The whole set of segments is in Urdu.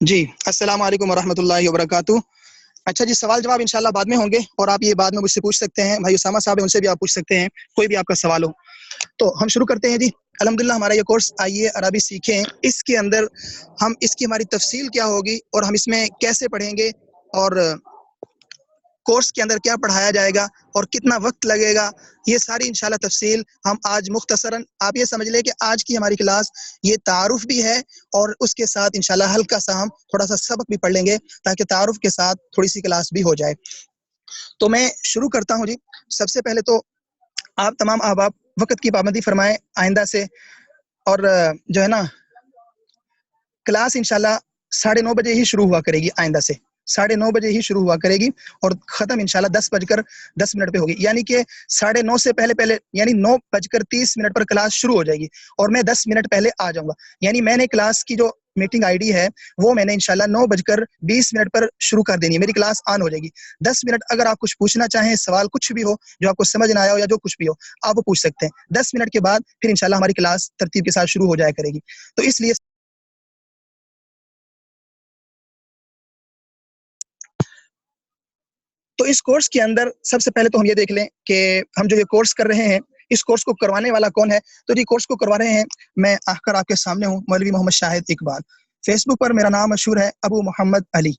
جی السلام علیکم ورحمۃ اللہ وبرکاتہ۔ اچھا جی، سوال جواب انشاءاللہ بعد میں ہوں گے اور آپ یہ بعد میں مجھ سے پوچھ سکتے ہیں، بھائی اسامہ صاحب ہیں ان سے بھی آپ پوچھ سکتے ہیں، کوئی بھی آپ کا سوال ہو تو ہم شروع کرتے ہیں جی۔ الحمدللہ ہمارا یہ کورس آئیے عربی سیکھیں، اس کے اندر ہم اس کی ہماری تفصیل کیا ہوگی اور ہم اس میں کیسے پڑھیں گے اور کورس کے اندر کیا پڑھایا جائے گا اور کتنا وقت لگے گا، یہ ساری انشاءاللہ تفصیل ہم آج مختصراً آپ یہ سمجھ لیں کہ آج کی ہماری کلاس یہ تعارف بھی ہے اور اس کے ساتھ انشاءاللہ ہلکا سا ہم تھوڑا سا سبق بھی پڑھ لیں گے تاکہ تعارف کے ساتھ تھوڑی سی کلاس بھی ہو جائے۔ تو میں شروع کرتا ہوں جی۔ سب سے پہلے تو آپ تمام احباب وقت کی پابندی فرمائیں آئندہ سے، اور جو ہے نا کلاس انشاءاللہ 9:30 بجے ہی شروع ہوا کرے گی، آئندہ سے 9:30 بجے ہی شروع ہوا کرے گی اور ختم انشاءاللہ 10:10 پہ ہوگی، یعنی کہ 9:30 سے پہلے یعنی 9:30 پر کلاس شروع ہو جائے گی اور میں 10 منٹ پہلے آ جاؤں گا۔ یعنی میں نے کلاس کی جو میٹنگ آئی ڈی ہے وہ میں نے انشاءاللہ 9:20 پر شروع کر دینی ہے، میری کلاس آن ہو جائے گی۔ 10 منٹ اگر آپ کچھ پوچھنا چاہیں، سوال کچھ بھی ہو جو آپ کو سمجھ نہ آیا ہو یا جو کچھ بھی ہو آپ وہ پوچھ سکتے ہیں۔ 10 منٹ کے بعد پھر انشاءاللہ ہماری کلاس ترتیب کے ساتھ شروع ہو جایا کرے گی۔ تو اس لیے تو اس کورس کے اندر سب سے پہلے تو ہم یہ دیکھ لیں کہ ہم جو یہ کورس کر رہے ہیں اس کورس کو کروانے والا کون ہے۔ تو یہ کورس کو کروا رہے ہیں، میں آ کر آپ کے سامنے ہوں، مولوی محمد شاہد اقبال۔ فیس بک پر میرا نام مشہور ہے ابو محمد علی،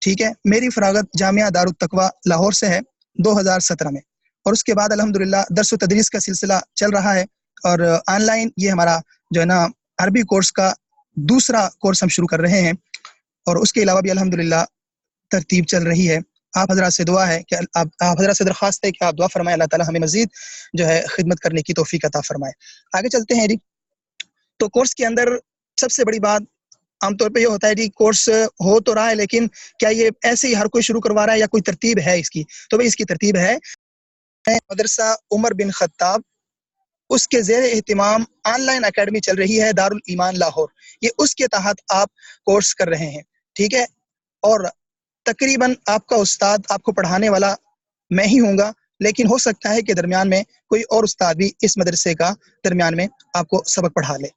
ٹھیک ہے۔ میری فراغت جامعہ دارالتقویٰ لاہور سے ہے 2017 میں، اور اس کے بعد الحمدللہ درس و تدریس کا سلسلہ چل رہا ہے، اور آن لائن یہ ہمارا جو ہے نا عربی کورس کا دوسرا کورس ہم شروع کر رہے ہیں، اور اس کے علاوہ بھی الحمدللہ ترتیب چل رہی ہے۔ آپ حضرات سے دعا ہے کہ آپ حضرات سے درخواست ہے کہ آپ دعا فرمائیں، اللہ تعالی ہمیں مزید جو ہے خدمت کرنے کی توفیق عطا فرمائے۔ آگے چلتے ہیں جی۔ تو کورس کے اندر سب سے بڑی بات عام طور پہ یہ ہوتا ہے جی، کورس ہو تو رہا ہے لیکن کیا یہ ایسے ہی ہر کوئی شروع کروا رہا ہے یا کوئی ترتیب ہے اس کی؟ تو بھائی اس کی ترتیب ہے۔ مدرسہ عمر بن خطاب، اس کے زیر اہتمام آن لائن اکیڈمی چل رہی ہے دارالایمان لاہور، یہ اس کے تحت آپ کورس کر رہے ہیں، ٹھیک ہے۔ اور تقریباً آپ کا استاد، آپ کو پڑھانے والا میں ہی ہوں گا، لیکن ہو سکتا ہے کہ درمیان میں کوئی اور استاد بھی اس مدرسے کا درمیان میں آپ کو سبق پڑھا لے۔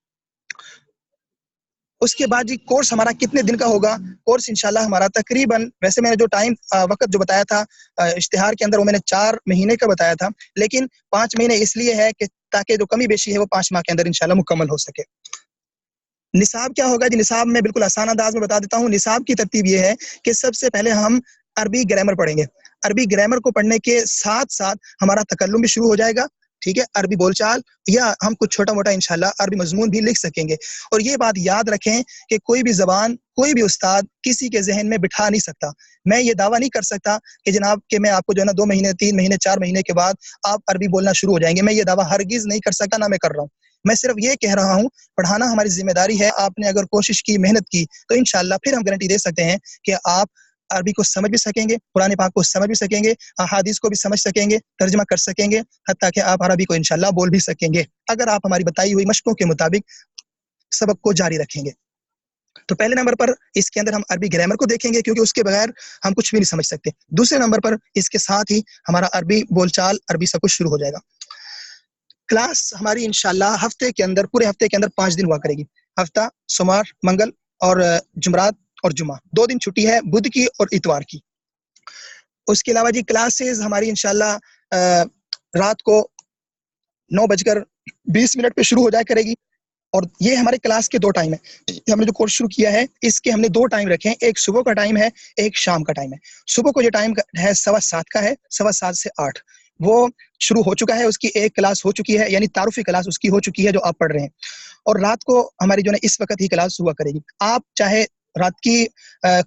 اس کے بعد جی کورس ہمارا کتنے دن کا ہوگا؟ کورس انشاءاللہ ہمارا تقریباً، ویسے میں نے جو ٹائم وقت جو بتایا تھا اشتہار کے اندر وہ میں نے 4 مہینے کا بتایا تھا، لیکن 5 مہینے اس لیے ہے کہ تاکہ جو کمی بیشی ہے وہ 5 ماہ کے اندر انشاءاللہ مکمل ہو سکے۔ نصاب کیا ہوگا جی؟ نصاب میں بالکل آسان انداز میں بتا دیتا ہوں۔ نصاب کی ترتیب یہ ہے کہ سب سے پہلے ہم عربی گرامر پڑھیں گے۔ عربی گرامر کو پڑھنے کے ساتھ ساتھ ہمارا تکلم بھی شروع ہو جائے گا، ٹھیک ہے، عربی بول چال، یا ہم کچھ چھوٹا موٹا انشاءاللہ عربی مضمون بھی لکھ سکیں گے۔ اور یہ بات یاد رکھیں کہ کوئی بھی زبان، کوئی بھی استاد کسی کے ذہن میں بٹھا نہیں سکتا۔ میں یہ دعویٰ نہیں کر سکتا کہ جناب کہ میں آپ کو جو ہے نا 2 مہینے 3 مہینے 4 مہینے کے بعد آپ عربی بولنا شروع ہو جائیں گے، میں یہ دعویٰ ہرگز نہیں کر سکتا، نہ میں کر رہا ہوں۔ میں صرف یہ کہہ رہا ہوں پڑھانا ہماری ذمہ داری ہے۔ آپ نے اگر کوشش کی، محنت کی تو انشاءاللہ پھر ہم گارنٹی دے سکتے ہیں کہ آپ عربی کو سمجھ بھی سکیں گے، قرآن پاک کو سمجھ بھی سکیں گے، احادیث کو بھی سمجھ سکیں گے، ترجمہ کر سکیں گے، حتیٰ کہ آپ عربی کو انشاءاللہ بول بھی سکیں گے اگر آپ ہماری بتائی ہوئی مشقوں کے مطابق سبق کو جاری رکھیں گے۔ تو پہلے نمبر پر اس کے اندر ہم عربی گرامر کو دیکھیں گے کیونکہ اس کے بغیر ہم کچھ بھی نہیں سمجھ سکتے۔ دوسرے نمبر پر اس کے ساتھ ہی ہمارا عربی بول چال، عربی سب کچھ شروع ہو جائے گا۔ کلاس ہماری انشاءاللہ ہفتے کے اندر، پورے ہفتے کے اندر 5 دن ہوا کرے گی۔ ہفتہ سوموار، منگل اور جمعرات اور جمعہ، 2 دن چھٹی ہے، بدھ کی اور اتوار کی۔ اس کے علاوہ جی کلاسز ہماری انشاءاللہ رات کو 9:20 پہ شروع ہو جایا کرے گی، اور یہ ہمارے کلاس کے 2 ٹائم ہیں۔ ہم نے جو کورس شروع کیا ہے اس کے ہم نے 2 ٹائم رکھے ہیں، ایک صبح کا ٹائم ہے، ایک شام کا ٹائم ہے۔ صبح کو جو ٹائم ہے 7:15 کا ہے، 7:15 سے 8 وہ شروع ہو چکا ہے، اس کی ایک کلاس ہو چکی ہے، یعنی تعارفی کلاس اس کی ہو چکی ہے جو آپ پڑھ رہے ہیں، اور رات کو ہماری جو ہے اس وقت ہی کلاس ہوا کرے گی۔ آپ چاہے رات کی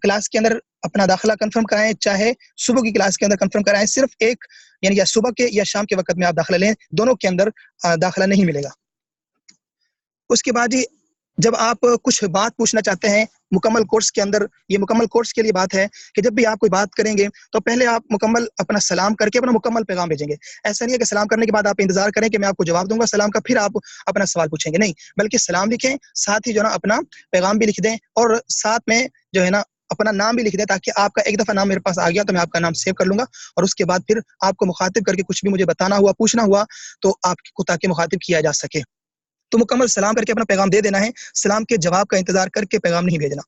کلاس کے اندر اپنا داخلہ کنفرم کرائیں، چاہے صبح کی کلاس کے اندر کنفرم کرائیں، صرف ایک یعنی یا صبح کے یا شام کے وقت میں آپ داخلہ لیں، دونوں کے اندر داخلہ نہیں ملے گا۔ اس کے بعد جی جب آپ کچھ بات پوچھنا چاہتے ہیں مکمل کورس کے اندر، یہ مکمل کورس کے لیے بات ہے کہ جب بھی آپ کوئی بات کریں گے تو پہلے آپ مکمل اپنا سلام کر کے اپنا مکمل پیغام بھیجیں گے۔ ایسا نہیں ہے کہ سلام کرنے کے بعد آپ انتظار کریں کہ میں آپ کو جواب دوں گا سلام کا، پھر آپ اپنا سوال پوچھیں گے، نہیں، بلکہ سلام لکھیں، ساتھ ہی جو ہے نا اپنا پیغام بھی لکھ دیں، اور ساتھ میں جو ہے نا اپنا نام بھی لکھ دیں، تاکہ آپ کا ایک دفعہ نام میرے پاس آ گیا تو میں آپ کا نام سیو کر لوں گا، اور اس کے بعد پھر آپ کو مخاطب کر کے کچھ بھی مجھے بتانا ہوا، پوچھنا ہوا تو آپ کو تاکہ مخاطب کیا جا سکے۔ تو مکمل سلام کر کے اپنا پیغام دے دینا ہے، سلام کے جواب کا انتظار کر کے پیغام نہیں بھیجنا۔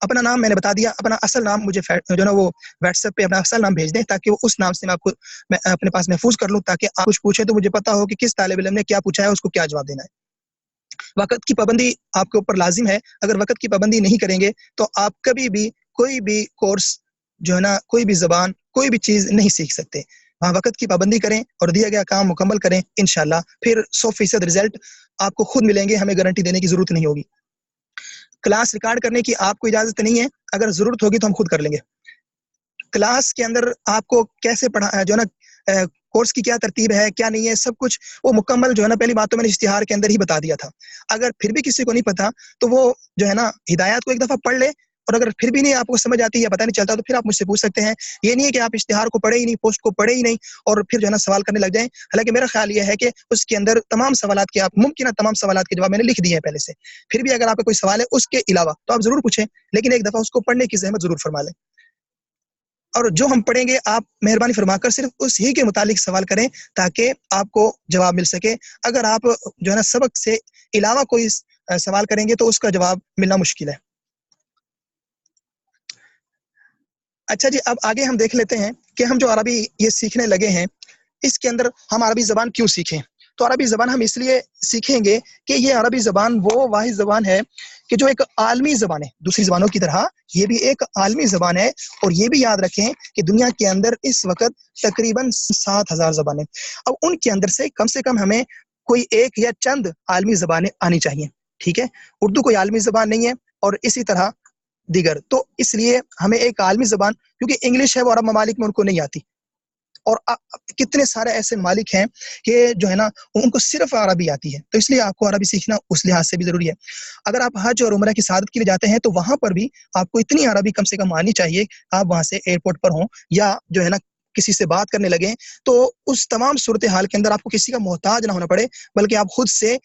اپنا نام میں نے بتا دیا، اپنا اصل نام مجھے جو ہے نا وہ واٹس ایپ پہ اپنا اصل نام بھیج دیں، تاکہ وہ اس نام سے میں اپنے پاس محفوظ کر لوں، تاکہ آپ کچھ پوچھیں تو مجھے پتا ہو کہ کس طالب علم نے کیا پوچھا ہے، اس کو کیا جواب دینا ہے۔ وقت کی پابندی آپ کے اوپر لازم ہے، اگر وقت کی پابندی نہیں کریں گے تو آپ کبھی بھی کوئی بھی کورس جو ہے نا، کوئی بھی زبان، کوئی بھی چیز نہیں سیکھ سکتے۔ وہاں وقت کی پابندی کریں اور دیا گیا کام مکمل کریں، انشاءاللہ پھر 100% رزلٹ آپ کو خود ملیں گے، ہمیں گارنٹی دینے کی ضرورت نہیں ہوگی۔ کلاس ریکارڈ کرنے کی آپ کو اجازت نہیں ہے، اگر ضرورت ہوگی تو ہم خود کر لیں گے۔ کلاس کے اندر آپ کو کیسے پڑھا جو ہے نا، کورس کی کیا ترتیب ہے، کیا نہیں ہے، سب کچھ وہ مکمل جو ہے نا، پہلی بات تو میں نے اشتہار کے اندر ہی بتا دیا تھا۔ اگر پھر بھی کسی کو نہیں پتا تو وہ جو ہے نا ہدایات کو ایک دفعہ پڑھ لے، اور اگر پھر بھی نہیں آپ کو سمجھ آتی یا پتہ نہیں چلتا تو پھر آپ مجھ سے پوچھ سکتے ہیں۔ یہ نہیں ہے کہ آپ اشتہار کو پڑھے ہی نہیں، پوسٹ کو پڑھے ہی نہیں اور پھر جو ہے نا سوال کرنے لگ جائیں۔ حالانکہ میرا خیال یہ ہے کہ اس کے اندر تمام سوالات کے ممکنہ تمام سوالات کے جواب میں نے لکھ دیے ہیں پہلے سے۔ پھر بھی اگر آپ کا کوئی سوال ہے اس کے علاوہ تو آپ ضرور پوچھیں، لیکن ایک دفعہ اس کو پڑھنے کی زحمت ضرور فرما لیں۔ اور جو ہم پڑھیں گے آپ مہربانی فرما کر صرف اس ہی کے متعلق سوال کریں، تاکہ آپ کو جواب مل سکے۔ اگر آپ جو ہے نا سبق سے علاوہ کوئی سوال کریں گے تو اس کا جواب ملنا مشکل ہے۔ اچھا جی، اب آگے ہم دیکھ لیتے ہیں کہ ہم جو عربی یہ سیکھنے لگے ہیں، اس کے اندر ہم عربی زبان کیوں سیکھیں؟ تو عربی زبان ہم اس لیے سیکھیں گے کہ یہ عربی زبان وہ واحد زبان ہے کہ جو ایک عالمی زبان ہے، دوسری زبانوں کی طرح یہ بھی ایک عالمی زبان ہے۔ اور یہ بھی یاد رکھیں کہ دنیا کے اندر اس وقت تقریباً 7,000 زبانیں، اب ان کے اندر سے کم ہمیں کوئی ایک یا چند عالمی زبانیں آنی چاہیے، ٹھیک ہے؟ اردو کوئی عالمی زبان نہیں ہے، اور اسی طرح دیگر، تو اس لیے ہمیں ایک عالمی زبان، کیونکہ انگلش ہے وہ عرب ممالک میں ان کو نہیں آتی، اور کتنے سارے ایسے ممالک ہیں کہ جو ہے نا ان کو صرف عربی آتی ہے، تو اس لیے آپ کو عربی سیکھنا اس لحاظ سے بھی ضروری ہے۔ اگر آپ حج اور عمرہ کی سعادت کے لیے جاتے ہیں تو وہاں پر بھی آپ کو اتنی عربی کم سے کم آنی چاہیے، آپ وہاں سے ایئرپورٹ پر ہوں یا جو ہے نا کسی سے بات کرنے لگیں تو اس تمام صورتحال کے اندر آپ کو کسی کا محتاج نہ ہونا پڑے، بلکہ آپ خود سے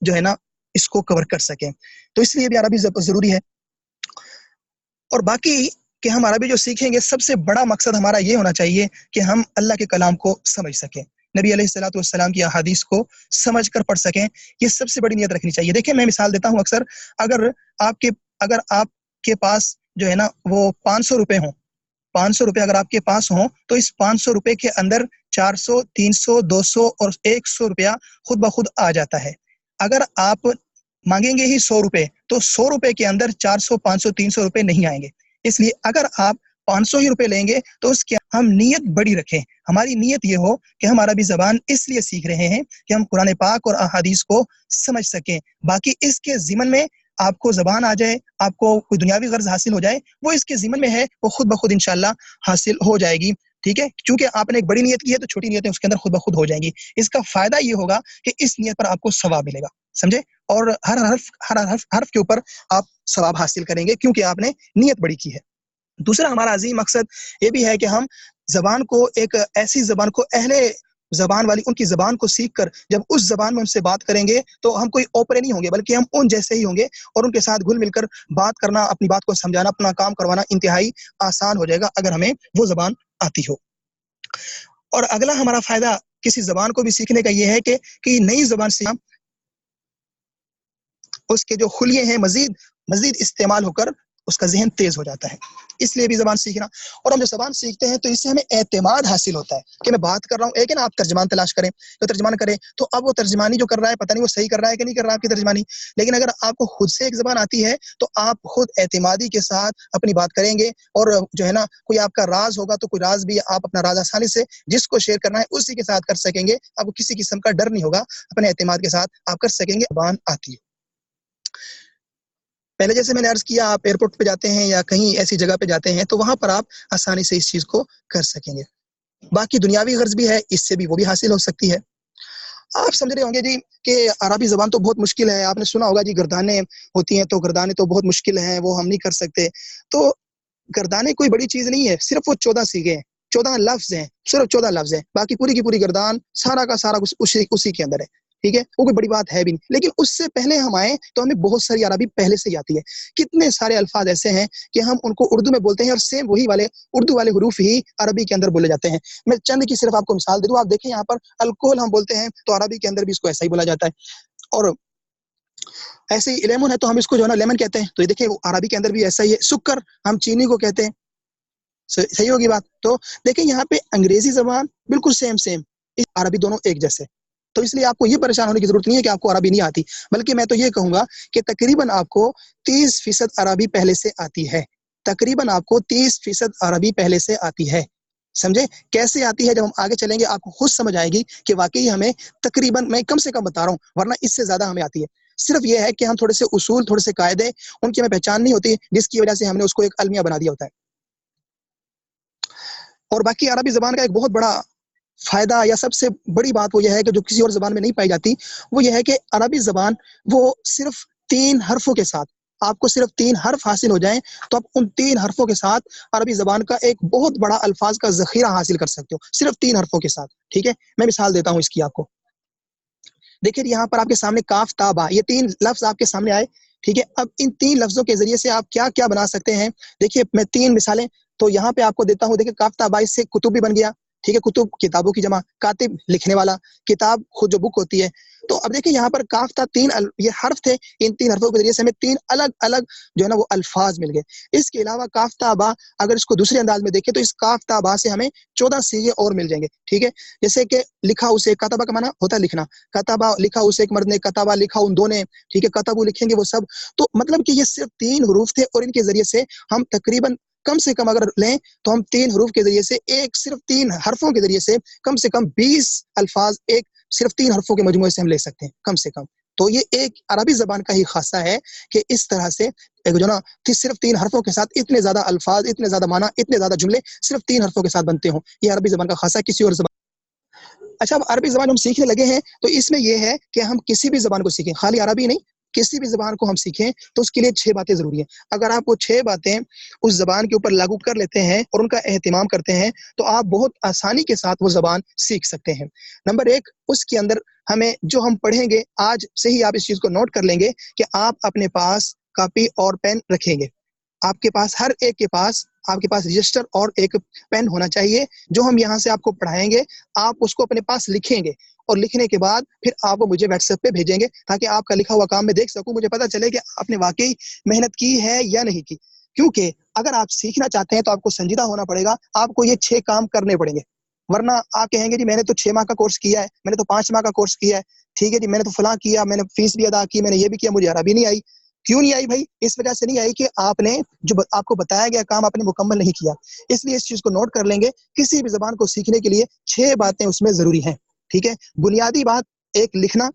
جو ہے نا اس کو کور کر سکیں، تو اس لیے بھی عربی ضروری ہے۔ اور باقی کہ ہم عربی جو سیکھیں گے، سب سے بڑا مقصد ہمارا یہ ہونا چاہیے کہ ہم اللہ کے کلام کو سمجھ سکیں، نبی علیہ الصلوۃ والسلام کی احادیث کو سمجھ کر پڑھ سکیں، یہ سب سے بڑی نیت رکھنی چاہیے۔ دیکھیں میں مثال دیتا ہوں، اکثر اگر آپ کے پاس جو ہے نا وہ 500 روپے ہوں، 500 روپے اگر آپ کے پاس ہوں تو اس 500 روپے کے اندر 400 300 200 اور 100 روپیہ خود بخود آ جاتا ہے۔ اگر آپ مانگیں گے ہی 100 روپے تو 100 روپے کے اندر 400 500 300 روپے نہیں آئیں گے۔ اس لیے اگر آپ 500 ہی روپے لیں گے تو اس کے ہم نیت بڑی رکھیں، ہماری نیت یہ ہو کہ ہم عربی زبان اس لیے سیکھ رہے ہیں کہ ہم قرآن پاک اور احادیث کو سمجھ سکیں۔ باقی اس کے ضمن میں آپ کو زبان آ جائے، آپ کو کوئی دنیاوی غرض حاصل ہو جائے، وہ اس کے ضمن میں ہے، وہ خود بخود انشاءاللہ حاصل ہو جائے گی، ٹھیک ہے؟ چونکہ آپ نے ایک بڑی نیت کی ہے تو چھوٹی نیتیں اس کے اندر خود بخود ہو جائیں گی۔ اس کا فائدہ یہ ہوگا کہ اس نیت پر آپ کو ثواب ملے گا، سمجھے؟ اور ہر حرف کے اوپر آپ ثواب حاصل کریں گے، کیونکہ آپ نے نیت بڑی کی ہے۔ دوسرا ہمارا عظیم مقصد یہ بھی ہے کہ ہم زبان کو، ایک ایسی زبان کو، اہل زبان والی ان کی زبان کو سیکھ کر جب اس زبان میں ان سے بات کریں گے تو ہم کوئی اوپرے نہیں ہوں گے، بلکہ ہم ان جیسے ہی ہوں گے، اور ان کے ساتھ گھل مل کر بات کرنا، اپنی بات کو سمجھانا، اپنا کام کروانا انتہائی آسان ہو جائے گا اگر ہمیں وہ زبان آتی ہو۔ اور اگلا ہمارا فائدہ کسی زبان کو بھی سیکھنے کا یہ ہے کہ نئی زبان سے اس کے جو خلیے ہیں مزید استعمال ہو کر اس کا ذہن تیز ہو جاتا ہے، اس لیے بھی زبان سیکھنا۔ اور ہم جو زبان سیکھتے ہیں تو اس سے ہمیں اعتماد حاصل ہوتا ہے کہ میں بات کر رہا ہوں، ایک ہے نا آپ ترجمان تلاش کریں تو ترجمان کریں، تو اب وہ ترجمانی جو کر رہا ہے پتہ نہیں وہ صحیح کر رہا ہے کہ نہیں کر رہا آپ کی ترجمانی، لیکن اگر آپ کو خود سے ایک زبان آتی ہے تو آپ خود اعتمادی کے ساتھ اپنی بات کریں گے، اور جو ہے نا کوئی آپ کا راز ہوگا تو کوئی راز بھی آپ اپنا راز آسانی سے جس کو شیئر کرنا ہے اسی کے ساتھ کر سکیں گے، آپ کو کسی قسم کا ڈر نہیں ہوگا، اپنے اعتماد کے ساتھ آپ کر سکیں گے، زبان آتی ہے۔ پہلے جیسے میں نے عرض کیا، آپ ایئرپورٹ پہ جاتے ہیں یا کہیں ایسی جگہ پہ جاتے ہیں تو وہاں پر آپ آسانی سے اس چیز کو کر سکیں گے۔ باقی دنیاوی غرض بھی ہے، اس سے بھی وہ بھی حاصل ہو سکتی ہے۔ آپ سمجھ رہے ہوں گے جی کہ عربی زبان تو بہت مشکل ہے، آپ نے سنا ہوگا جی گردانیں ہوتی ہیں تو گردانیں تو بہت مشکل ہیں، وہ ہم نہیں کر سکتے۔ تو گردانیں کوئی بڑی چیز نہیں ہے، صرف وہ 14 سیغے ہیں، 14 لفظ ہیں، صرف 14 لفظ ہیں، باقی پوری کی پوری گردان سارا کا سارا اسی کے اندر ہے، ٹھیک ہے؟ وہ کوئی بڑی بات ہے بھی نہیں، لیکن اس سے پہلے ہم آئیں تو ہمیں بہت ساری عربی پہلے سے ہی آتی ہے۔ کتنے سارے الفاظ ایسے ہیں کہ ہم ان کو اردو میں بولتے ہیں اور سیم وہی والے اردو والے حروف ہی عربی کے اندر بولے جاتے ہیں۔ میں چند کی صرف آپ کو مثال دے دوں، آپ دیکھیں یہاں پر الکحل ہم بولتے ہیں تو عربی کے اندر بھی اس کو ایسا ہی بولا جاتا ہے۔ اور ایسے ہی لیمن ہے تو ہم اس کو جو ہے نا لیمن کہتے ہیں. تو یہ دیکھیں عربی کے اندر بھی ایسا ہی ہے. سکر ہم چینی کو کہتے ہیں. صحیح ہوگی بات. تو دیکھیں یہاں پہ انگریزی زبان بالکل سیم عربی دونوں ایک جیسے. تو اس لیے آپ کو یہ پریشان ہونے کی ضرورت نہیں ہے کہ آپ کو عربی نہیں آتی، بلکہ میں تو یہ کہوں گا کہ تقریباً آپ کو 30% عربی پہلے سے آتی ہے. تقریباً آپ کو 30% عربی پہلے سے آتی ہے. سمجھے کیسے آتی ہے؟ جب ہم آگے چلیں گے آپ کو خود سمجھ آئے گی کہ واقعی ہمیں تقریباً، میں کم سے کم بتا رہا ہوں ورنہ اس سے زیادہ ہمیں آتی ہے. صرف یہ ہے کہ ہم تھوڑے سے اصول، تھوڑے سے قاعدے، ان کی ہمیں پہچان نہیں ہوتی، جس کی وجہ سے ہم نے اس کو ایک المیہ بنا دیا ہوتا ہے. اور باقی عربی زبان کا ایک بہت بڑا فائدہ یا سب سے بڑی بات وہ یہ ہے کہ جو کسی اور زبان میں نہیں پائی جاتی، وہ یہ ہے کہ عربی زبان وہ صرف 3 حرفوں کے ساتھ، آپ کو صرف 3 حرف حاصل ہو جائیں تو آپ ان 3 حرفوں کے ساتھ عربی زبان کا ایک بہت بڑا الفاظ کا ذخیرہ حاصل کر سکتے ہو، صرف 3 حرفوں کے ساتھ. ٹھیک ہے، میں مثال دیتا ہوں اس کی آپ کو. دیکھیے یہاں پر آپ کے سامنے کاف تا با، یہ 3 لفظ آپ کے سامنے آئے. ٹھیک ہے، اب ان 3 لفظوں کے ذریعے سے آپ کیا کیا بنا سکتے ہیں. دیکھیے میں 3 مثالیں تو یہاں پہ آپ کو دیتا ہوں. دیکھیے کاف تا با سے کتب بھی بن گیا. ٹھیک ہے، کتب کتابوں کی جمع، کاتب لکھنے والا، کتاب خود جو بک ہوتی ہے. تو اب دیکھیں یہاں پر کاف تا 3 یہ حرف تھے، ان 3 حرفوں کے ذریعے سے ہمیں 3 الگ الگ جو ہے نا وہ الفاظ مل گئے. اس کے علاوہ کاف تا با اگر اس کو دوسرے انداز میں دیکھیں تو اس کاف تا با سے ہمیں 14 صیغے اور مل جائیں گے. ٹھیک ہے، جیسے کہ لکھا اسے، کتبہ کا معنی ہوتا ہے لکھنا، کتبہ لکھا اسے ایک مرد نے، کتبہ لکھا ان دو نے. ٹھیک ہے، کتبو لکھیں گے وہ سب. تو مطلب کہ یہ صرف 3 حروف تھے اور ان کے ذریعے سے ہم تقریباً کم سے کم اگر لیں تو ہم 3 حروف کے ذریعے سے صرف 3 حرفوں کے ذریعے سے کم 20 الفاظ ایک صرف 3 حرفوں کے مجموعے سے ہم لے سکتے ہیں کم سے کم. تو یہ ایک عربی زبان کا ہی خاصہ ہے کہ اس طرح سے ایک جو نا صرف 3 حرفوں کے ساتھ اتنے زیادہ الفاظ، اتنے زیادہ معنی، اتنے زیادہ جملے صرف 3 حرفوں کے ساتھ بنتے ہوں. یہ عربی زبان کا خاصہ ہے، کسی اور زبان. اچھا، اب عربی زبان ہم سیکھنے لگے ہیں تو اس میں یہ ہے کہ ہم کسی بھی زبان کو سیکھیں، خالی عربی نہیں، کسی بھی زبان کو ہم سیکھیں تو اس کے لیے 6 باتیں ضروری ہیں. اگر آپ وہ 6 باتیں اس زبان کے اوپر لاگو کر لیتے ہیں اور ان کا اہتمام کرتے ہیں تو آپ بہت آسانی کے ساتھ وہ زبان سیکھ سکتے ہیں. نمبر 1، اس کے اندر ہمیں جو ہم پڑھیں گے، آج سے ہی آپ اس چیز کو نوٹ کر لیں گے کہ آپ اپنے پاس کاپی اور پین رکھیں گے. آپ کے پاس ہر ایک کے پاس آپ کے پاس رجسٹر اور ایک پین ہونا چاہیے. جو ہم یہاں سے آپ کو پڑھائیں گے آپ اس کو اپنے پاس لکھیں گے اور لکھنے کے بعد پھر آپ وہ مجھے واٹس ایپ پہ بھیجیں گے تاکہ آپ کا لکھا ہوا کام میں دیکھ سکوں، مجھے پتہ چلے کہ آپ نے واقعی محنت کی ہے یا نہیں کی. کیونکہ اگر آپ سیکھنا چاہتے ہیں تو آپ کو سنجیدہ ہونا پڑے گا، آپ کو یہ 6 کام کرنے پڑیں گے. ورنہ آپ کہیں گے جی میں نے تو 6 ماہ کا کورس کیا ہے، میں نے تو 5 ماہ کا کورس کیا ہے. ٹھیک ہے جی، میں نے تو فلاں کیا، میں نے فیس بھی ادا کی، میں نے یہ بھی کیا، مجھے عربی نہیں آئی. کیوں نہیں آئی بھائی؟ اس وجہ سے نہیں آئی کہ آپ نے جو آپ کو بتایا گیا کام آپ نے مکمل نہیں کیا. اس لیے اس چیز کو نوٹ کر لیں گے، کسی بھی زبان کو سیکھنے کے لیے 6 باتیں اس میں ضروری ہیں. ٹھیک ہے، بنیادی بات ایک لکھنا،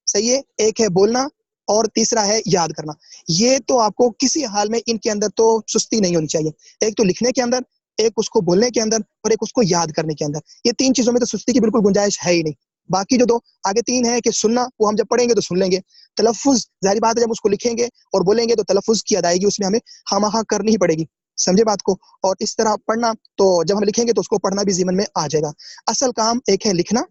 صحیح ہے، ایک ہے بولنا اور تیسرا ہے یاد کرنا. یہ تو آپ کو کسی حال میں ان کے اندر تو سستی نہیں ہونی چاہیے. ایک تو لکھنے کے اندر، ایک اس کو بولنے کے اندر اور ایک اس کو یاد کرنے کے اندر. یہ 3 چیزوں میں تو سستی کی بالکل گنجائش ہے ہی نہیں. باقی جو 2 آگے 3 ہے کہ سننا، وہ ہم جب پڑھیں گے تو سن لیں گے. تلفظ، ظاہری بات ہے جب اس کو لکھیں گے اور بولیں گے تو تلفظ کی ادائیگی اس میں ہمیں خامخواہ کرنی ہی پڑے گی. سمجھے بات کو؟ اور اس طرح پڑھنا تو جب ہم لکھیں گے تو اس کو پڑھنا بھی ذہن میں آ جائے گا. اصل کام ایک ہے لکھنا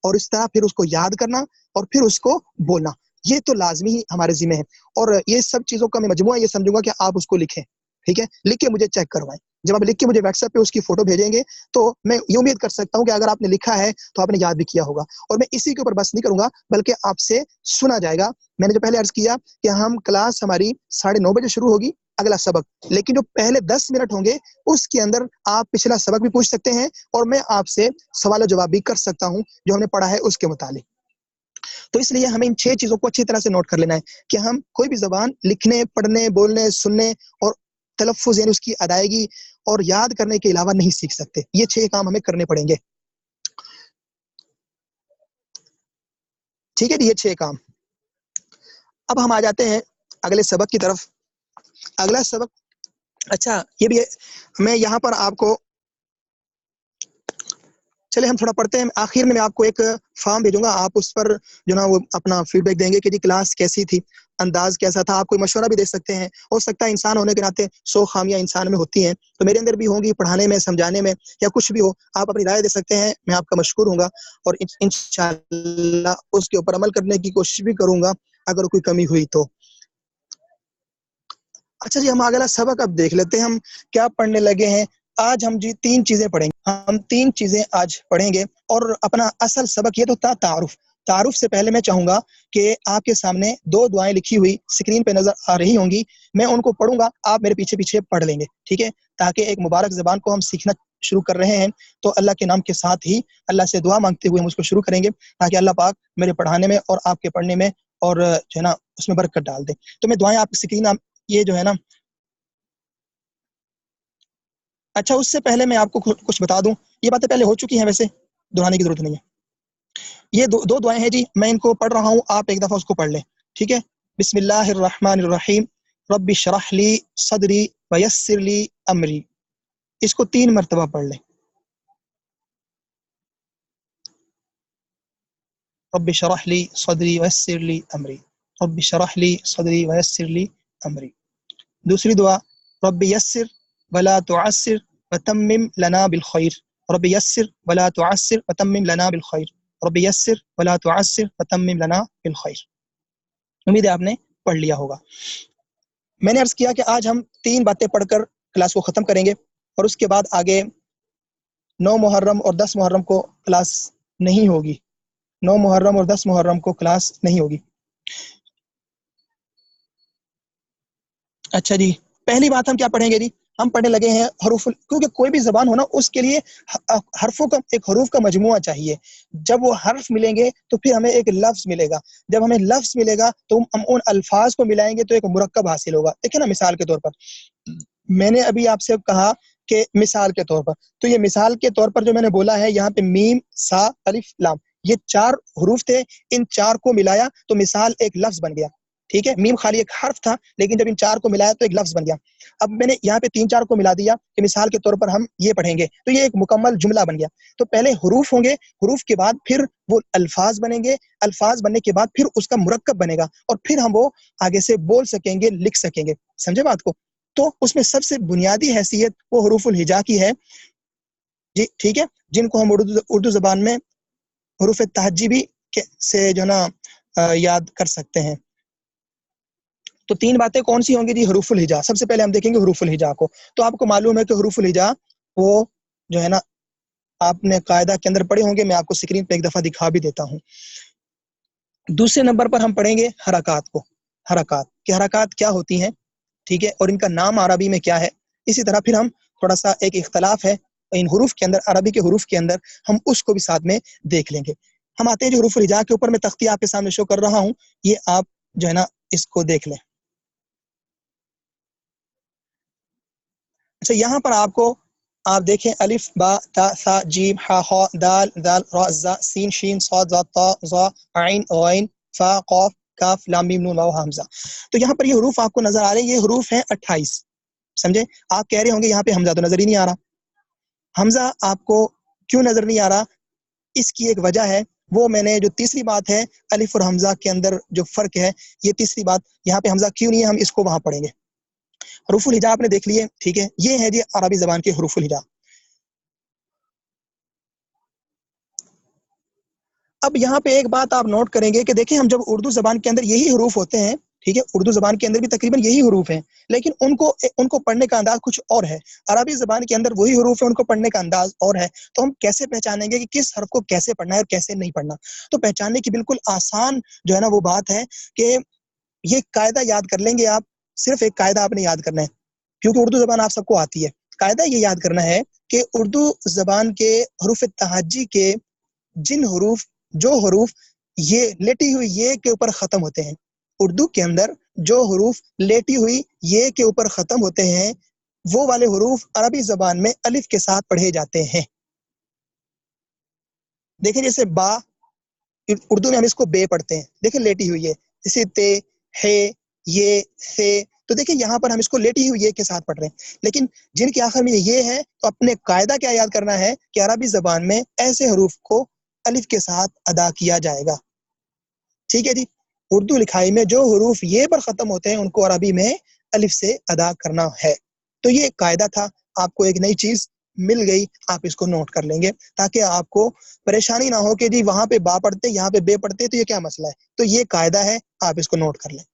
اور اس طرح پھر اس کو یاد کرنا اور پھر اس کو بولنا. یہ تو لازمی ہی ہمارے ذمہ ہے اور یہ سب چیزوں کا میں مجموعہ یہ سمجھوں گا کہ آپ اس کو لکھیں. ٹھیک ہے، لکھ کے مجھے چیک کروائیں. جب آپ لکھ کے مجھے واٹس ایپ پہ اس کی فوٹو بھیجیں گے تو میں یہ امید کر سکتا ہوں کہ اگر آپ نے لکھا ہے تو آپ نے یاد بھی کیا ہوگا. اور میں اسی کے اوپر بس نہیں کروں گا بلکہ آپ سے سنا جائے گا. میں نے جو پہلے عرض کیا کہ ہم کلاس ہماری 9:30 بجے شروع ہوگی، اگلا سبق، لیکن جو پہلے 10 منٹ ہوں گے اس کے اندر آپ پچھلا سبق بھی پوچھ سکتے ہیں اور میں آپ سے سوال و جواب بھی کر سکتا ہوں جو ہم نے پڑھا ہے اس کے متعلق. تو اس لیے ہمیں ان 6 چیزوں کو اچھی طرح سے نوٹ کر لینا ہے کہ ہم کوئی بھی زبان لکھنے، پڑھنے، بولنے، سننے اور تلفظ یعنی اس کی ادائیگی اور یاد کرنے کے علاوہ نہیں سیکھ سکتے. یہ 6 کام ہمیں کرنے پڑیں گے. ٹھیک ہے جی، یہ 6 کام. اب ہم آ جاتے ہیں اگلے سبق کی طرف. اگلا سبق، اچھا یہ بھی ہے، میں یہاں پر آپ کو چلے ہم تھوڑا پڑھتے ہیں. آخر میں آپ کو ایک فارم بھیجوں گا، آپ اس پر جو نا وہ اپنا فیڈ بیک دیں گے کہ جی کلاس کیسی تھی، انداز کیسا تھا. آپ کوئی مشورہ بھی دے سکتے ہیں. ہو سکتا ہے انسان ہونے کے ناطے 100 خامیاں انسان میں ہوتی ہیں تو میرے اندر بھی ہوں گی، پڑھانے میں، سمجھانے میں یا کچھ بھی ہو. آپ اپنی رائے دے سکتے ہیں، میں آپ کا مشکور ہوں گا اور انشاءاللہ اس کے اوپر عمل کرنے کی کوشش بھی کروں گا اگر کوئی کمی ہوئی تو. اچھا جی، ہم اگلا سبق اب دیکھ لیتے ہیں. ہم کیا پڑھنے لگے ہیں آج؟ ہم جی 3 چیزیں پڑھیں گے. ہم 3 چیزیں آج پڑھیں گے اور اپنا اصل سبق یہ تو تھا تعارف. تعارف سے پہلے میں چاہوں گا کہ آپ کے سامنے 2 دعائیں لکھی ہوئی اسکرین پہ نظر آ رہی ہوں گی، میں ان کو پڑھوں گا، آپ میرے پیچھے پیچھے پڑھ لیں گے، ٹھیک ہے؟ تاکہ ایک مبارک زبان کو ہم سیکھنا شروع کر رہے ہیں تو اللہ کے نام کے ساتھ ہی اللہ سے دعا مانگتے ہوئے ہم اس کو شروع کریں گے، تاکہ اللہ پاک میرے پڑھانے میں اور آپ کے پڑھنے میں اور جو ہے نا اس میں برکت ڈال دے۔ تو میں دعائیں آپ کی اسکرین یہ جو ہے نا، اچھا اس سے پہلے میں آپ کو کچھ بتا دوں، یہ باتیں پہلے ہو چکی ہیں، ویسے دہرانے کی ضرورت نہیں ہے۔ یہ دو دعائیں ہیں جی، میں ان کو پڑھ رہا ہوں، آپ ایک دفعہ اس کو پڑھ لیں، ٹھیک ہے؟ بسم اللہ الرحمن الرحیم، رب اشرح لی صدری ویسر لی امری، اس کو 3 مرتبہ پڑھ لیں۔ رب اشرح لی صدری ویسر لی امری، رب اشرح لی صدری ویسر لی امری۔ دوسری دعا، رب یسر ولا تعسر وتمم لنا بالخیر، رب یسر ولا تعسر وتمم لنا بالخیر، رب یسر ولا تعسر وتمم لنا بالخیر۔ امید ہے آپ نے پڑھ لیا ہوگا۔ میں نے عرض کیا کہ آج ہم 3 باتیں پڑھ کر کلاس کو ختم کریں گے، اور اس کے بعد آگے 9 محرم اور 10 محرم کو کلاس نہیں ہوگی، 9 محرم اور 10 محرم کو کلاس نہیں ہوگی۔ اچھا جی، پہلی بات ہم کیا پڑھیں گے جی؟ ہم پڑھنے لگے ہیں حروف، کیونکہ کوئی بھی زبان ہو نا اس کے لیے حرفوں کا ایک حروف کا مجموعہ چاہیے۔ جب وہ حرف ملیں گے تو پھر ہمیں ایک لفظ ملے گا، جب ہمیں لفظ ملے گا تو ہم ان الفاظ کو ملائیں گے تو ایک مرکب حاصل ہوگا۔ دیکھیں نا، مثال کے طور پر میں نے ابھی آپ سے کہا کہ مثال کے طور پر، تو یہ مثال کے طور پر جو میں نے بولا ہے، یہاں پہ میم، سا، الف، لام، یہ 4 حروف تھے، ان 4 کو ملایا تو مثال ایک لفظ بن گیا، ٹھیک ہے؟ میم خالی ایک حرف تھا، لیکن جب ان 4 کو ملایا تو ایک لفظ بن گیا۔ اب میں نے یہاں پہ 3-4 کو ملا دیا کہ مثال کے طور پر ہم یہ پڑھیں گے، تو یہ ایک مکمل جملہ بن گیا۔ تو پہلے حروف ہوں گے، حروف کے بعد پھر وہ الفاظ بنیں گے، الفاظ بننے کے بعد پھر اس کا مرکب بنے گا، اور پھر ہم وہ آگے سے بول سکیں گے، لکھ سکیں گے۔ سمجھے بات کو؟ تو اس میں سب سے بنیادی حیثیت وہ حروف الہجا کی ہے جی، ٹھیک ہے، جن کو ہم اردو زبان میں حروف تہجیبی سے جو نا یاد کر سکتے ہیں۔ تو 3 باتیں کون سی ہوں گی جی؟ حروف الہجا، سب سے پہلے ہم دیکھیں گے حروف الہجا کو۔ تو آپ کو معلوم ہے کہ حروف الہجا وہ جو ہے نا آپ نے قاعدہ کے اندر پڑھے ہوں گے، میں آپ کو اسکرین پہ ایک دفعہ دکھا بھی دیتا ہوں۔ دوسرے نمبر پر ہم پڑھیں گے حرکات کو، حرکات کہ حرکات کیا ہوتی ہیں، ٹھیک ہے، اور ان کا نام عربی میں کیا ہے۔ اسی طرح پھر ہم تھوڑا سا ایک اختلاف ہے ان حروف کے اندر، عربی کے حروف کے اندر، ہم اس کو بھی ساتھ میں دیکھ لیں گے۔ ہم آتے ہیں جو حروف الہجا کے اوپر میں تختی آپ کے سامنے شو کر رہا ہوں، یہ آپ جو ہے نا اس کو دیکھ لیں۔ اچھا، یہاں پر آپ دیکھیں الف، با، تا، ثا، جیم، ہا، خا، دال، ذال، را، زا، سین، شین، صاد، ضاد، طا، ظا، عین، غین، فا، قاف، کاف، لام، میم، نون، واو، حمزہ۔ تو یہاں پر یہ حروف آپ کو نظر آ رہے ہیں، یہ حروف ہیں 28، سمجھے؟ آپ کہہ رہے ہوں گے یہاں پہ حمزہ تو نظر ہی نہیں آ رہا۔ حمزہ آپ کو کیوں نظر نہیں آ رہا؟ اس کی ایک وجہ ہے، وہ میں نے جو تیسری بات ہے الف اور حمزہ کے اندر جو فرق ہے، یہ تیسری بات، یہاں پہ حمزہ کیوں نہیں ہے، ہم اس کو وہاں پڑھیں گے۔ حروف الہجا آپ نے دیکھ لیے، ٹھیک ہے، یہ ہے جی عربی زبان کے حروف الہجا۔ اب یہاں پہ ایک بات آپ نوٹ کریں گے کہ دیکھیں، ہم جب اردو زبان کے اندر یہی حروف ہوتے ہیں، ٹھیک ہے، اردو زبان کے اندر بھی تقریباً یہی حروف ہیں، لیکن ان کو پڑھنے کا انداز کچھ اور ہے۔ عربی زبان کے اندر وہی حروف ہیں، ان کو پڑھنے کا انداز اور ہے۔ تو ہم کیسے پہچانیں گے کہ کس حرف کو کیسے پڑھنا ہے اور کیسے نہیں پڑھنا؟ تو پہچاننے کی بالکل آسان جو ہے نا وہ بات ہے کہ یہ قاعدہ یاد کر لیں گے آپ، صرف ایک قاعدہ آپ نے یاد کرنا ہے، کیونکہ اردو زبان آپ سب کو آتی ہے۔ قاعدہ یہ یاد کرنا ہے کہ اردو زبان کے حروف تہجی کے جو حروف یہ لیٹی ہوئی یہ کے اوپر ختم ہوتے ہیں، اردو کے اندر جو حروف لیٹی ہوئی یہ کے اوپر ختم ہوتے ہیں، وہ والے حروف عربی زبان میں الف کے ساتھ پڑھے جاتے ہیں۔ دیکھیں جیسے با، اردو میں ہم اس کو بے پڑھتے ہیں، دیکھیں لیٹی ہوئی ہے، جیسے تے، ہے، یہ، سے، تو دیکھیں یہاں پر ہم اس کو لیٹی ہوئی یہ کے ساتھ پڑھ رہے ہیں، لیکن جن کے آخر میں یہ ہے تو اپنے قاعدہ کیا یاد کرنا ہے کہ عربی زبان میں ایسے حروف کو الف کے ساتھ ادا کیا جائے گا، ٹھیک ہے جی۔ اردو لکھائی میں جو حروف یہ پر ختم ہوتے ہیں ان کو عربی میں الف سے ادا کرنا ہے۔ تو یہ قاعدہ تھا، آپ کو ایک نئی چیز مل گئی، آپ اس کو نوٹ کر لیں گے تاکہ آپ کو پریشانی نہ ہو کہ جی وہاں پہ با پڑھتے یہاں پہ بے پڑھتے تو یہ کیا مسئلہ ہے۔ تو یہ قاعدہ ہے، آپ اس کو نوٹ کر لیں۔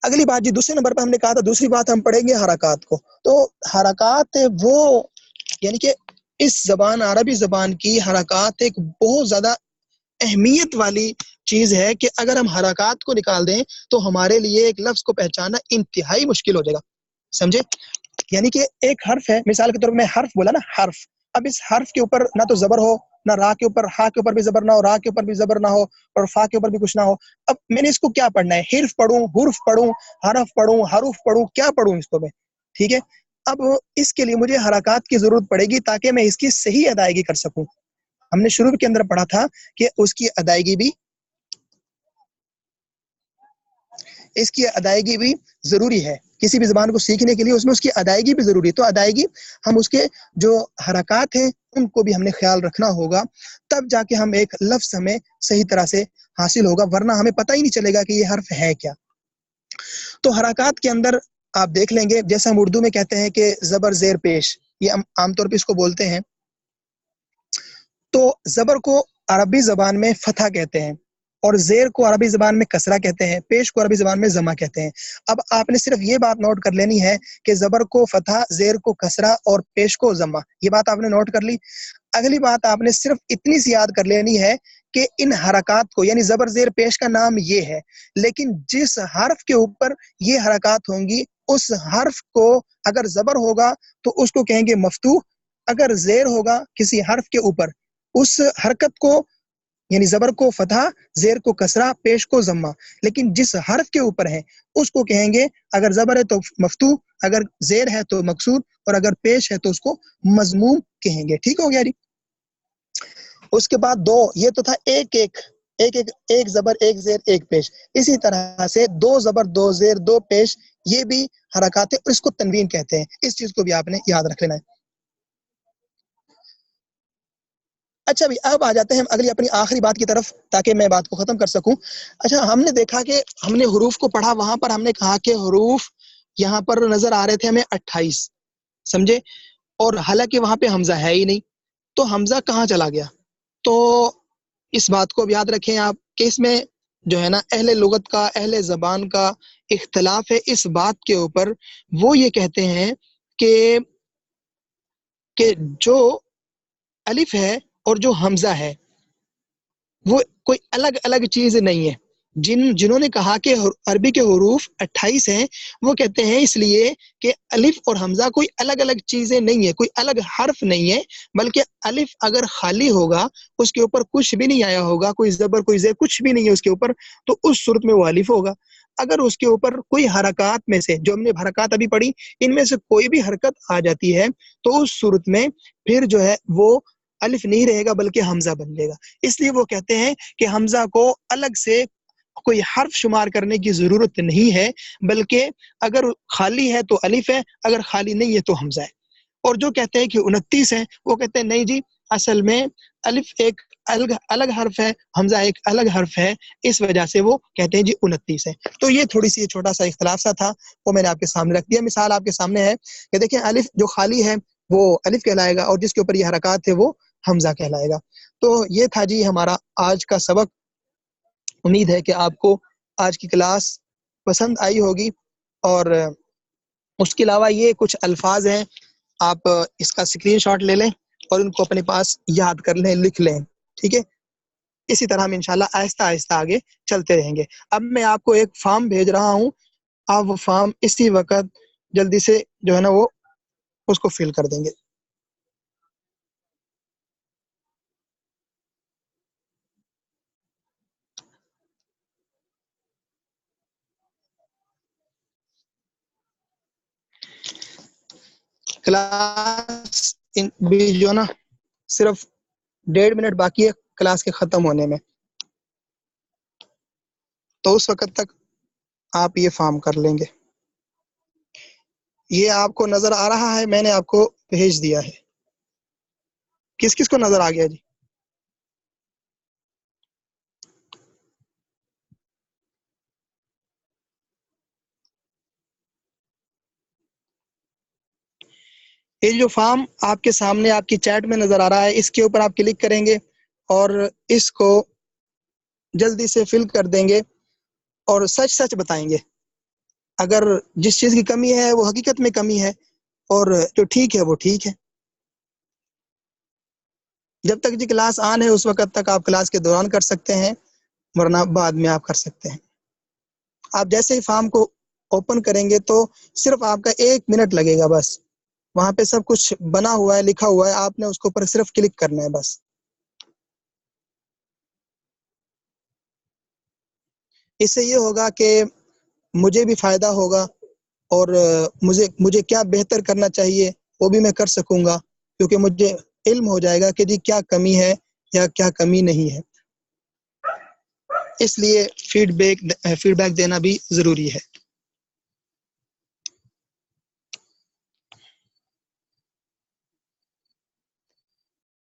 اگلی بات جی، دوسرے نمبر پہ ہم نے کہا تھا دوسری بات ہم پڑھیں گے حرکات کو۔ تو حرکات وہ یعنی کہ اس زبان عربی زبان کی حرکات ایک بہت زیادہ اہمیت والی چیز ہے کہ اگر ہم حرکات کو نکال دیں تو ہمارے لیے ایک لفظ کو پہچاننا انتہائی مشکل ہو جائے گا. سمجھے؟ یعنی کہ ایک حرف ہے، مثال کے طور پر میں حرف بولا نا، حرف. اب اس حرف کے اوپر نہ تو زبر ہو، نہ را کے اوپر، ہا کے اوپر بھی زبر نہ ہو، را کے اوپر بھی زبر نہ ہو، اور فا کے اوپر بھی کچھ نہ ہو. اب میں نے اس کو کیا پڑھنا ہے؟ حرف پڑھوں، حرف پڑھوں، حرف پڑھوں، حروف پڑھوں، کیا پڑھوں اس کو میں؟ ٹھیک ہے. اب اس کے لیے مجھے حرکات کی ضرورت پڑے گی تاکہ میں اس کی صحیح ادائیگی کر سکوں. ہم نے شروع کے اندر پڑھا تھا کہ اس کی ادائیگی بھی ضروری ہے. کسی بھی زبان کو سیکھنے کے لیے اس کی ادائیگی بھی ضروری ہے. تو ادائیگی ہم اس کے جو حرکات ہیں ان کو بھی ہم نے خیال رکھنا ہوگا، تب جا کے ہم ایک لفظ ہمیں صحیح طرح سے حاصل ہوگا، ورنہ ہمیں پتہ ہی نہیں چلے گا کہ یہ حرف ہے کیا. تو حرکات کے اندر آپ دیکھ لیں گے، جیسے ہم اردو میں کہتے ہیں کہ زبر زیر پیش، یہ ہم عام طور پہ اس کو بولتے ہیں. تو زبر کو عربی زبان میں فتح کہتے ہیں، اور زیر کو عربی زبان میں کسرہ کہتے ہیں، پیش کو عربی زبان میں ضمہ کہتے ہیں. اب آپ نے صرف یہ بات نوٹ کر لینی ہے کہ زبر کو فتح، زیر کو کسرہ اور پیش کو ضمہ. یہ بات آپ نے نوٹ کر لی. اگلی بات آپ نے صرف اتنی سی یاد کر لینی ہے کہ ان حرکات کو، یعنی زبر زیر پیش کا نام یہ ہے، لیکن جس حرف کے اوپر یہ حرکات ہوں گی اس حرف کو اگر زبر ہوگا تو اس کو کہیں گے مفتوح، اگر زیر ہوگا کسی حرف کے اوپر اس حرکت کو، یعنی زبر کو فتح، زیر کو کسرہ، پیش کو ضمہ، لیکن جس حرف کے اوپر ہے اس کو کہیں گے اگر زبر ہے تو مفتوح، اگر زیر ہے تو مکسور، اور اگر پیش ہے تو اس کو مضموم کہیں گے. ٹھیک ہو گیا جی؟ اس کے بعد دو، یہ تو تھا ایک زبر، ایک زیر، ایک پیش. اسی طرح سے دو زبر، دو زیر، دو پیش، یہ بھی حرکات ہے اور اس کو تنوین کہتے ہیں. اس چیز کو بھی آپ نے یاد رکھ لینا ہے. اچھا بھی اب آ جاتے ہیں ہم اگلی اپنی آخری بات کی طرف تاکہ میں بات کو ختم کر سکوں. اچھا، ہم نے دیکھا کہ ہم نے حروف کو پڑھا، وہاں پر ہم نے کہا کہ حروف یہاں پر نظر آ رہے تھے ہمیں 28، سمجھے؟ اور حالانکہ وہاں پہ حمزہ ہے ہی نہیں، تو حمزہ کہاں چلا گیا؟ تو اس بات کو یاد رکھیں آپ کہ اس میں جو ہے نا اہل لغت کا، اہل زبان کا اختلاف ہے اس بات کے اوپر. وہ یہ کہتے ہیں کہ جو الف ہے اور جو حمزہ ہے وہ کوئی الگ الگ چیز نہیں ہے. جنہوں نے کہا کہ عربی کے حروف 28 ہیں، وہ کہتے ہیں اس لیے کہ الف اور حمزہ کوئی الگ الگ چیزیں نہیں ہے، کوئی الگ حرف نہیں ہے، بلکہ الف اگر خالی ہوگا، اس کے اوپر کچھ بھی نہیں آیا ہوگا، کوئی زبر، کوئی زیر، کچھ بھی نہیں ہے اس کے اوپر، تو اس صورت میں وہ الف ہوگا. اگر اس کے اوپر کوئی حرکات میں سے، جو ہم نے حرکات ابھی پڑھی، ان میں سے کوئی بھی حرکت آ جاتی ہے تو اس صورت میں پھر جو ہے وہ الف نہیں رہے گا بلکہ حمزہ بن جائے گا. اس لیے وہ کہتے ہیں کہ حمزہ کو الگ سے کوئی حرف شمار کرنے کی ضرورت نہیں ہے، بلکہ اگر خالی ہے تو الف ہے، اگر خالی نہیں ہے تو حمزہ ہے. اور جو کہتے ہیں کہ 29 ہے، وہ کہتے ہیں نہیں جی، اصل میں الف ایک الگ حرف ہے، حمزہ ایک الگ حرف ہے، اس وجہ سے وہ کہتے ہیں جی 29 ہے. تو یہ تھوڑی سی چھوٹا سا اختلاف سا تھا، وہ میں نے آپ کے سامنے رکھ دیا. مثال آپ کے سامنے ہے کہ دیکھیں الف جو خالی ہے وہ الف کہلائے گا، اور جس کے اوپر یہ حرکات ہے وہ حمزہ کہلائے گا. تو یہ تھا جی ہمارا آج کا سبق. امید ہے کہ آپ کو آج کی کلاس پسند آئی ہوگی، اور اس کے علاوہ یہ کچھ الفاظ ہیں، آپ اس کا اسکرین شاٹ لے لیں اور ان کو اپنے پاس یاد کر لیں، لکھ لیں. ٹھیک ہے؟ اسی طرح ہم انشاءاللہ آہستہ آہستہ آگے چلتے رہیں گے. اب میں آپ کو ایک فارم بھیج رہا ہوں، آپ وہ فارم اسی وقت جلدی سے جو ہے نا وہ اس کو فل کر دیں گے. کلاس بھی جو نا صرف 1.5 منٹ باقی ہے کلاس کے ختم ہونے میں، تو اس وقت تک آپ یہ فارم کر لیں گے. یہ آپ کو نظر آ رہا ہے، میں نے آپ کو بھیج دیا ہے. کس کس کو نظر آ گیا جی؟ یہ جو فارم آپ کے سامنے آپ کی چیٹ میں نظر آ رہا ہے، اس کے اوپر آپ کلک کریں گے اور اس کو جلدی سے فل کر دیں گے، اور سچ سچ بتائیں گے. اگر جس چیز کی کمی ہے وہ حقیقت میں کمی ہے، اور جو ٹھیک ہے وہ ٹھیک ہے. جب تک جی کلاس آن ہے اس وقت تک آپ کلاس کے دوران کر سکتے ہیں، ورنہ بعد میں آپ کر سکتے ہیں۔ آپ جیسے ہی فارم کو اوپن کریں گے تو صرف آپ کا 1 منٹ لگے گا بس، وہاں پہ سب کچھ بنا ہوا ہے، لکھا ہوا ہے، آپ نے اس کے اوپر صرف کلک کرنا ہے بس۔ اس سے یہ ہوگا کہ مجھے بھی فائدہ ہوگا، اور مجھے کیا بہتر کرنا چاہیے وہ بھی میں کر سکوں گا، کیونکہ مجھے علم ہو جائے گا کہ جی کیا کمی ہے یا کیا کمی نہیں ہے۔ اس لیے فیڈ بیک دینا بھی ضروری ہے۔